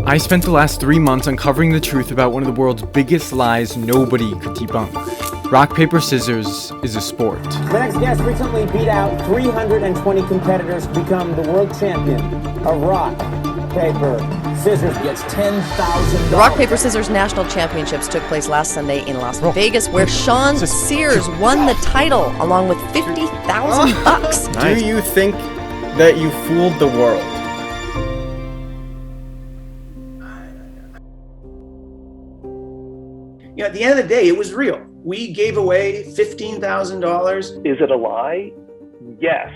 I spent the last 3 months uncovering the truth about one of the world's biggest lies nobody could debunk. Rock, paper, scissors is a sport. The next guest recently beat out 320 competitors to become the world champion of rock, paper, scissors. Gets $10,000. The Rock, Paper, Scissors National Championships took place last Sunday in Las Vegas, where Sean Sears won the title along with $50,000. Nice. Do you think that you fooled the world? You know, at the end of the day, it was real. We gave away $15,000. Is it a lie? Yes.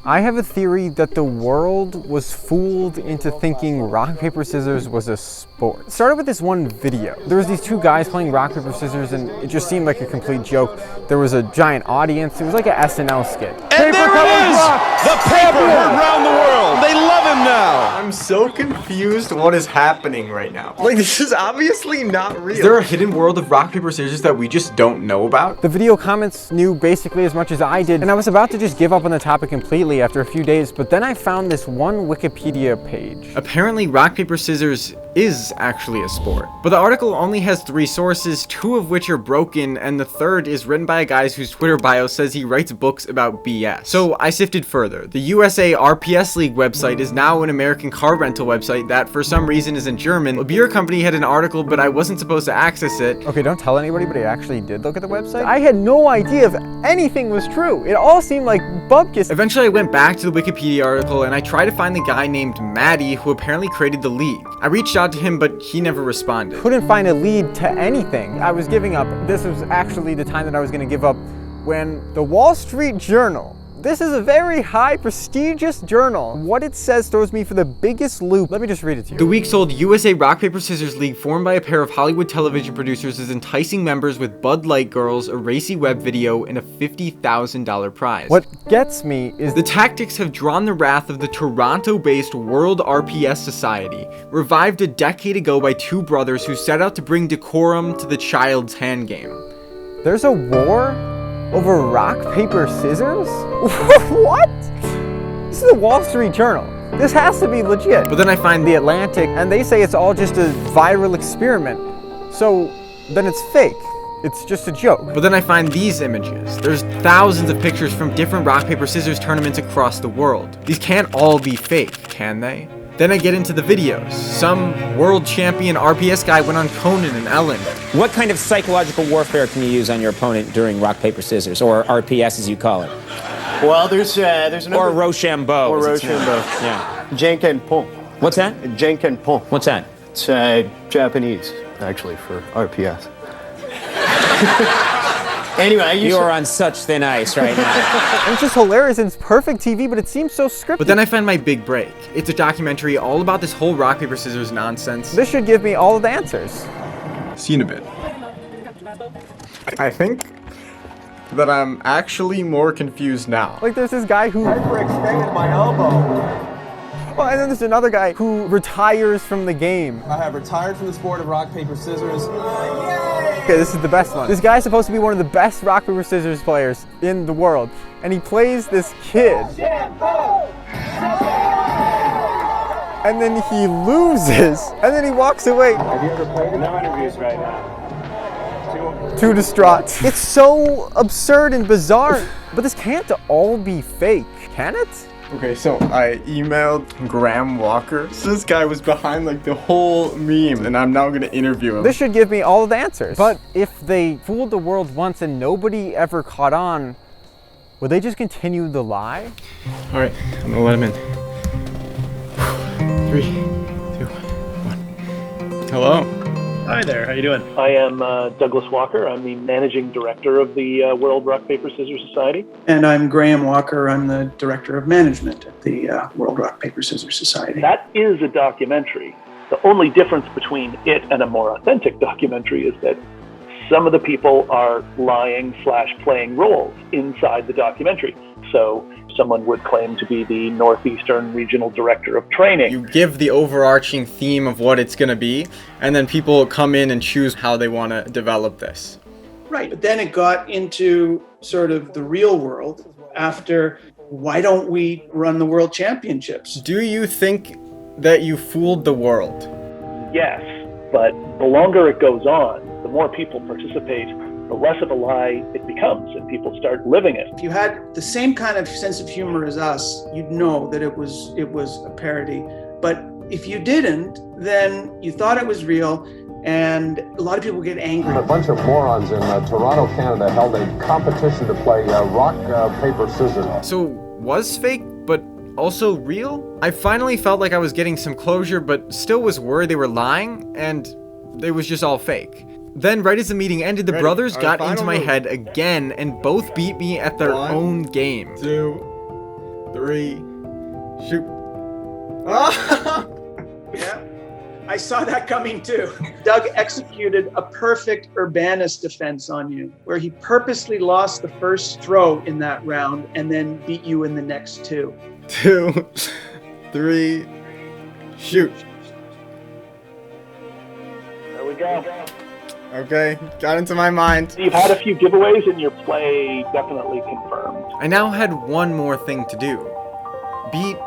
I have a theory that the world was fooled into thinking rock, paper, scissors was a sport. It started with this one video. There was these two guys playing rock, paper, scissors, and it just seemed like a complete joke. There was a giant audience. It was like an SNL skit. And paper, there it is! The paper heard around the world. They love him now. I'm so confused what is happening right now. Like, this is obviously not real. Is there a hidden world of rock, paper, scissors that we just don't know about? The video comments knew basically as much as I did, and I was about to just give up on the topic completely after a few days, but then I found this one Wikipedia page. Apparently, rock, paper, scissors is actually a sport. But the article only has 3 sources, 2 of which are broken, and the third is written by a guy whose Twitter bio says he writes books about BS. So I sifted further. The USARPS League website is now an American car rental website that for some reason is in German. A beer company had an article, but I wasn't supposed to access it. Okay, don't tell anybody, but I actually did look at the website. I had no idea if anything was true. It all seemed like bupkis. Eventually I went back to the Wikipedia article and I tried to find the guy named Maddie who apparently created the league. I reached out to him, but he never responded. Couldn't find a lead to anything. I was giving up. This was actually the time that I was going to give up when the Wall Street Journal, this is a very high prestigious journal, what it says throws me for the biggest loop. Let me just read it to you. The week-old USA Rock Paper Scissors League, formed by a pair of Hollywood television producers, is enticing members with Bud Light girls, a racy web video, and a $50,000 prize. What gets me is the tactics have drawn the wrath of the Toronto-based World RPS Society, revived a decade ago by 2 brothers who set out to bring decorum to the child's hand game. There's a war over rock, paper, scissors? What? This is the Wall Street Journal. This has to be legit. But then I find The Atlantic, and they say it's all just a viral experiment. So then it's fake. It's just a joke. But then I find these images. There's thousands of pictures from different rock, paper, scissors tournaments across the world. These can't all be fake, can they? Then I get into the videos. Some world champion RPS guy went on Conan and Ellen. What kind of psychological warfare can you use on your opponent during rock, paper, scissors, or RPS as you call it? Well, there's another... Or Rochambeau. Or Rochambeau. Yeah. Jenkenpon. What's that? Jenkenpon. What's that? It's Japanese, actually, for RPS. Anyway, you are on such thin ice right now. It's just hilarious and it's perfect TV, but it seems so scripted. But then I find my big break. It's a documentary all about this whole rock, paper, scissors nonsense. This should give me all of the answers. See you in a bit. I think that I'm actually more confused now. Like there's this guy who Hyperextended my elbow. Oh, and then there's another guy who retires from the game. I have retired from the sport of rock, paper, scissors. Okay, this is the best one. This guy's supposed to be one of the best rock, paper, scissors players in the world. And he plays this kid. And then he loses. And then he walks away. Have you ever played in no interviews right now? Too distraught. It's so absurd and bizarre. But this can't all be fake, can it? Okay, so I emailed Graham Walker. So this guy was behind like the whole meme, and I'm now gonna interview him. This should give me all of the answers. But if they fooled the world once and nobody ever caught on, would they just continue the lie? All right, I'm gonna let him in. 3, 2, 1. Hello. Hi there, how you doing? I am Douglas Walker. I'm the managing director of the World Rock, Paper, Scissors Society. And I'm Graham Walker. I'm the director of management at the World Rock, Paper, Scissors Society. That is a documentary. The only difference between it and a more authentic documentary is that some of the people are lying/playing roles inside the documentary. So someone would claim to be the Northeastern Regional Director of Training. You give the overarching theme of what it's going to be, and then people come in and choose how they want to develop this. Right, but then it got into sort of the real world after, why don't we run the World Championships? Do you think that you fooled the world. Yes, but the longer it goes on, the more people participate, the less of a lie it becomes, and people start living it. If you had the same kind of sense of humor as us, you'd know that it was a parody. But if you didn't, then you thought it was real, and a lot of people get angry. A bunch of morons in Toronto, Canada held a competition to play rock, paper, scissors. So, was fake, but also real? I finally felt like I was getting some closure, but still was worried they were lying, and it was just all fake. Then, right as the meeting ended, the brothers got into my head again, and both beat me at their own game. 2, 3, shoot. Yeah, I saw that coming too. Doug executed a perfect Urbanus defense on you, where he purposely lost the first throw in that round and then beat you in the next 2. 2, 3, shoot. There we go. Okay, got into my mind. You've had a few giveaways, and your play definitely confirmed. I now had one more thing to do. Beat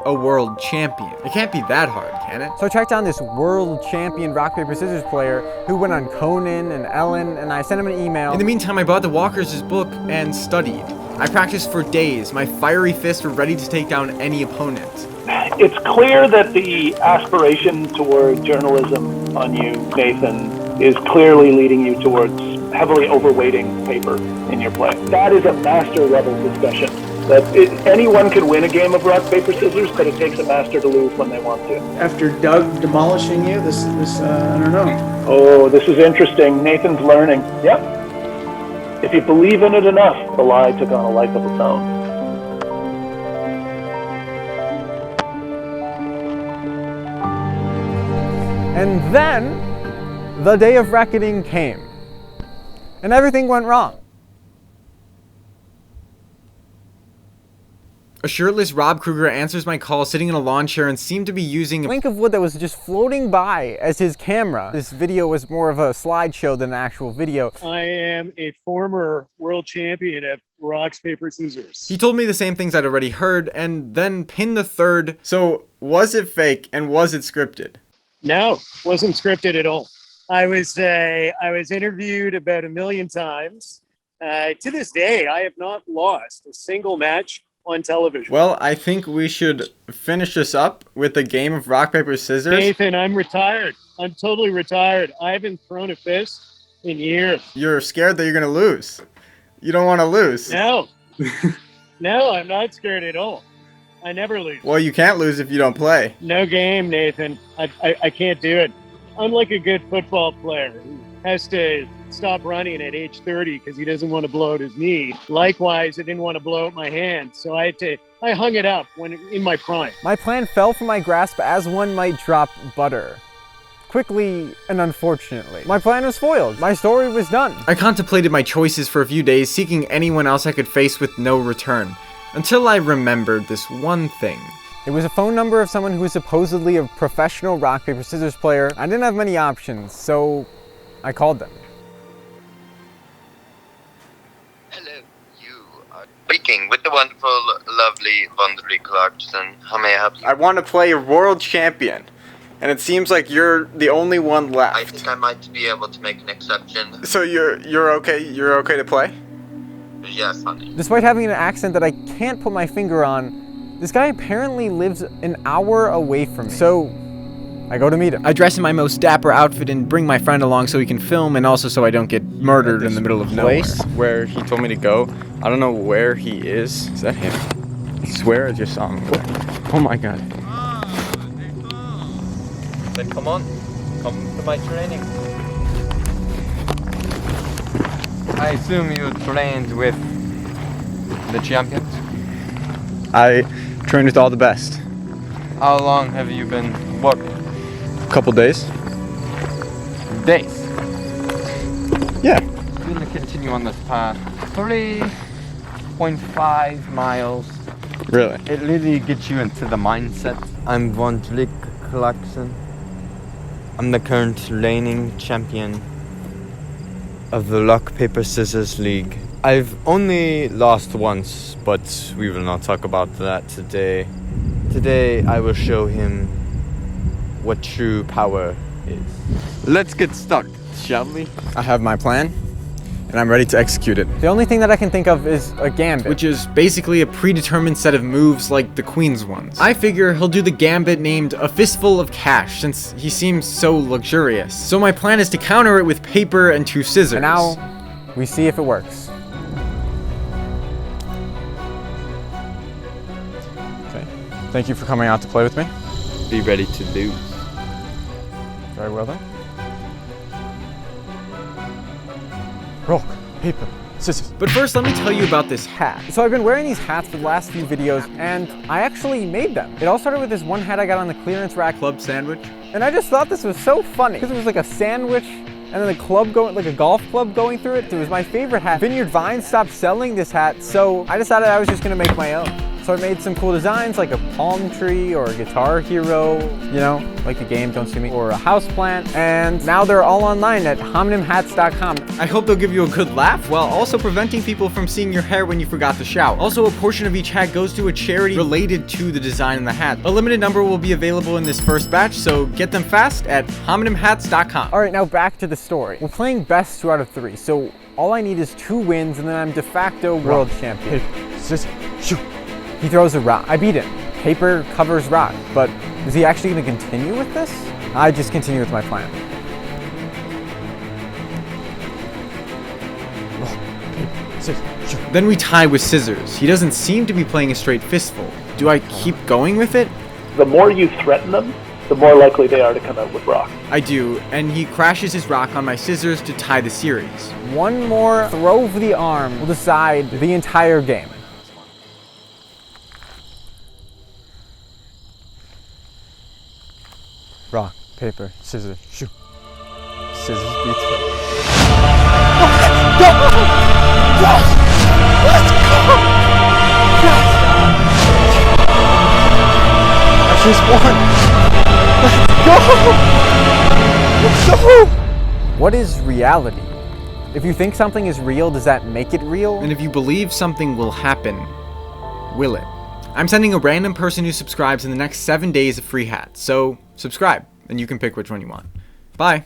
a world champion. It can't be that hard, can it? So I tracked down this world champion rock, paper, scissors player who went on Conan and Ellen, and I sent him an email. In the meantime, I bought the Walkers' book and studied. I practiced for days. My fiery fists were ready to take down any opponent. It's clear that the aspiration toward journalism on you, Nathan, is clearly leading you towards heavily overweighting paper in your play. That is a master level discussion. That anyone can win a game of rock, paper, scissors, but it takes a master to lose when they want to. After Doug demolishing you, this I don't know. Oh, this is interesting. Nathan's learning. Yep. If you believe in it enough, the lie took on a life of its own. And then the day of reckoning came, and everything went wrong. A shirtless Rob Kruger answers my call sitting in a lawn chair and seemed to be using a plank of wood that was just floating by as his camera. This video was more of a slideshow than an actual video. I am a former world champion at rocks, paper, scissors. He told me the same things I'd already heard and then pinned the third. So, was it fake and was it scripted? No, wasn't scripted at all. I was interviewed about 1 million times. To this day, I have not lost a single match on television. Well, I think we should finish this up with a game of rock, paper, scissors. Nathan, I'm retired. I'm totally retired. I haven't thrown a fist in years. You're scared that you're going to lose. You don't want to lose. No. No, I'm not scared at all. I never lose. Well, you can't lose if you don't play. No game, Nathan. I can't do it. I'm like a good football player who has to stop running at age 30 because he doesn't want to blow out his knee. Likewise, I didn't want to blow out my hand, so I hung it up when in my prime. My plan fell from my grasp as one might drop butter. Quickly and unfortunately. My plan was foiled. My story was done. I contemplated my choices for a few days, seeking anyone else I could face with no return, until I remembered this one thing. It was a phone number of someone who was supposedly a professional rock, paper, scissors player. I didn't have many options, so I called them. Hello, you are speaking with the wonderful, lovely Vonderly Clarkson. How may I help you? I want to play a world champion, and it seems like you're the only one left. I think I might be able to make an exception. So you're okay? You're okay to play? Yes, honey. Despite having an accent that I can't put my finger on, this guy apparently lives an hour away from me. So I go to meet him. I dress in my most dapper outfit and bring my friend along so he can film and also so I don't get murdered in the middle of nowhere. Place where he told me to go. I don't know where he is. Is that him? I swear I just saw him. Oh my god. Then come on. Come to my training. I assume you trained with the champions? I trained with all the best. How long have you been working? A couple days. Days? Yeah. We're gonna continue on this path. 3.5 miles. Really? It really gets you into the mindset. I'm Vonderly Clarkson. I'm the current reigning champion of the Rock, Paper, Scissors League. I've only lost once, but we will not talk about that today. Today I will show him what true power is. Let's get stuck, shall we? I have my plan, and I'm ready to execute it. The only thing that I can think of is a gambit, which is basically a predetermined set of moves like the Queen's ones. I figure he'll do the gambit named A Fistful of Cash, since he seems so luxurious. So my plan is to counter it with paper and 2 scissors. And now, we see if it works. Okay, thank you for coming out to play with me. Be ready to lose. Very well then. Rock, paper, scissors. But first, let me tell you about this hat. So I've been wearing these hats for the last few videos, and I actually made them. It all started with this one hat I got on the clearance rack. Club sandwich. And I just thought this was so funny, because it was like a sandwich, and then a club going, like a golf club going through it. It was my favorite hat. Vineyard Vines stopped selling this hat, so I decided I was just gonna make my own. So I made some cool designs like a palm tree or a guitar hero, you know, like the game Don't Sue Me, or a house plant. And now they're all online at hhhmmmyeahhnoouhhuhnowaymaybeno. I hope they'll give you a good laugh while also preventing people from seeing your hair when you forgot to shower. Also, a portion of each hat goes to a charity related to the design of the hat. A limited number will be available in this first batch, so get them fast at hhmmmyeahhnoouhhuhnowaymaybeno. All right, now back to the story. We're playing best 2 out of 3, so all I need is 2 wins and then I'm de facto world champion. Shoot. He throws a rock. I beat him. Paper covers rock. But is he actually going to continue with this? I just continue with my plan. Then we tie with scissors. He doesn't seem to be playing a straight fistful. Do I keep going with it? The more you threaten them, the more likely they are to come out with rock. I do, and he crashes his rock on my scissors to tie the series. One more throw of the arm will decide the entire game. Rock, paper, scissors, shoot. Scissors beats paper. Go! Yes! Let's go! Yes! I just won! Let's go! Let's go! What is reality? If you think something is real, does that make it real? And if you believe something will happen, will it? I'm sending a random person who subscribes in the next 7 days a free hat, so subscribe, and you can pick which one you want. Bye!